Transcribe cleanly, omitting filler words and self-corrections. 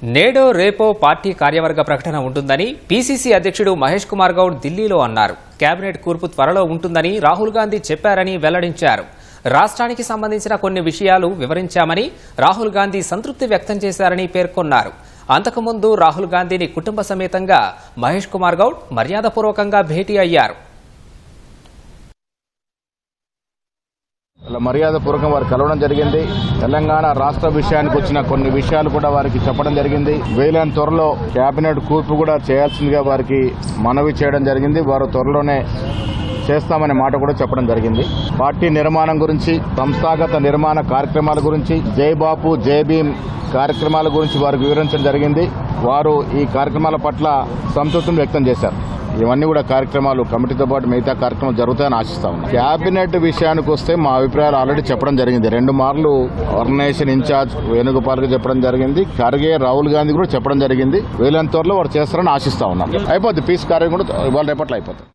నేడో రేపో పార్టీ కార్యవర్గ ప్రకటన ఉంటుందని పీసీసీ అధ్యక్షుడు మహేష్ కుమార్ గౌడ్ ఢిల్లీలో అన్నారు. కేబినెట్ కూర్పు త్వరలో ఉంటుందని రాహుల్ గాంధీ చెప్పారని వెల్లడించారు. రాష్ట్రానికి సంబంధించిన కొన్ని విషయాలు వివరించామని రాహుల్ గాంధీ సంతృప్తి వ్యక్తం చేశారని పేర్కొన్నారు. అంతకుముందు రాహుల్ గాంధీని కుటుంబ సమేతంగా మహేష్ కుమార్ గౌడ్ మర్యాదపూర్వకంగా భేటీ అయ్యారు. మర్యాదపూర్వకంగా వారు కలవడం జరిగింది. తెలంగాణ రాష్ట్ర విషయానికి వచ్చిన కొన్ని విషయాలు కూడా వారికి చెప్పడం జరిగింది. వీలైన త్వరలో కేబినెట్ కూర్పు కూడా చేయాల్సిందిగా వారికి మనవి చేయడం జరిగింది. వారు త్వరలోనే చేస్తామనే మాట కూడా చెప్పడం జరిగింది. పార్టీ నిర్మాణం గురించి, సంస్థాగత నిర్మాణ కార్యక్రమాల గురించి, జై బాపు జై భీమ్ కార్యక్రమాల గురించి వారికి వివరించడం జరిగింది. వారు ఈ కార్యక్రమాల పట్ల సంతృప్తిని వ్యక్తం చేశారు. ఇవన్నీ కూడా కార్యక్రమాలు కమిటీతో పాటు మిగతా కార్యక్రమాలు జరుగుతాయని ఆశిస్తా ఉన్నాం. క్యాబినెట్ విషయానికి వస్తే మా అభిప్రాయాలు ఆల్రెడీ చెప్పడం జరిగింది. 2 మార్లు ఆర్గనైజేషన్ ఇన్ఛార్జ్ వేణుగోపాల్కి చెప్పడం జరిగింది. ఖర్గే, రాహుల్ గాంధీ కూడా చెప్పడం జరిగింది. వీలైన త్వరలో వారు చేస్తారని ఆశిస్తా ఉన్నాం. అయిపోద్ది. పీస్ కార్యం కూడా ఇవాళ రేపట్లో అయిపోతుంది.